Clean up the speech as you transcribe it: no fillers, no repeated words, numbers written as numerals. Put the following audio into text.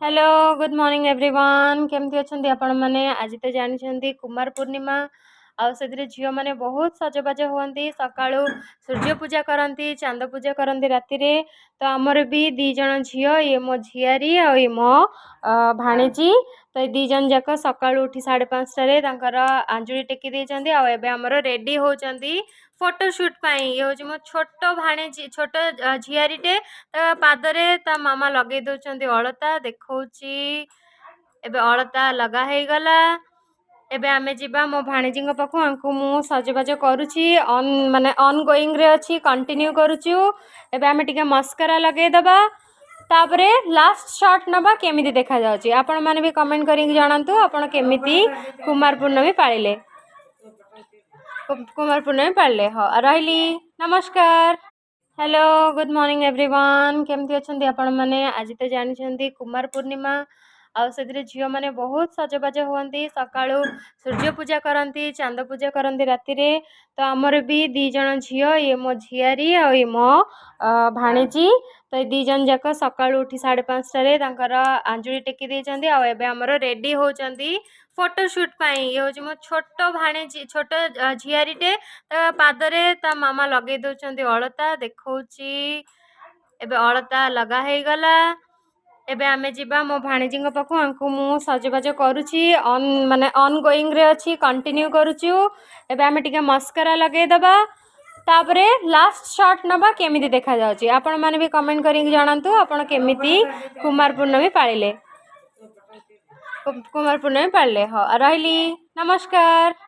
Hello good morning everyone केमती अच्छा आपण मैंने आज तो जानते कुमार पूर्णिमा आउ से झील मैंने बहुत सजबाज हुई सका सूर्य पूजा करती चांद पूजा करती राति तो आमर भी दीज झील ये मो झियारी आ मो भाणीजी तो ये दीजन जाक सका उठी 5:30 आंजुड़ी टेकी देती आमर रेडी होती फोटोशूट ये हूँ मो छोट भाणीजी छोट झियारीटे पादरे ता मामा लगे दौरान अलता देखौची एबे अलता लगा है गला एबे आमे जिबा मो भाणीजी पाखु आंकु मु सजबाज करुची ऑन माने ऑन गोइंग रे अछि कंटिन्यू करूछु एबे आमे टिके मस्करा लगे दबा तापरे लास्ट शॉट नबा केमिति देखा जाउची आपण माने भी कमेंट करिक जणांतु आपण केमिति कुमार पूर्णमी पाळिले कुमार पूर्णमी पाळले हो रहली नमस्कार। हेलो गुड मॉर्निंग एवरीवन केमती अच्छा आपण मैंने आज तो जानते कुमार पूर्णिमा आउ से झील मैंने बहुत सजबाज हुई सका सूर्य पूजा करती चांद पूजा करती राति तो आमर भी दीज झील ये मो झियारी आ मो भाणीजी तो ये दीजन जाक सका उठी 5:30 आंजुड़ी टेकी देती आमर रेडी होती फोटोशूट ये हूँ मो छोट भाणीजी छोट झियारीटे पादरे ता मामा लगे दौरान अलता देखौची एबे अलता लगा है गला एबे आमे जिबा मो भाणीजी पाखु आंकु मु सजबाज करुची ऑन माने ऑन गोइंग रे अछि कंटिन्यू करूछु एबे आमे टिके मस्करा लगे दबा तापरे लास्ट शॉट नबा केमिति देखा जाउची आपण माने भी कमेंट करिक जणांतु आपण केमिति कुमार पूर्णमी पाळिले हो रहली नमस्कार।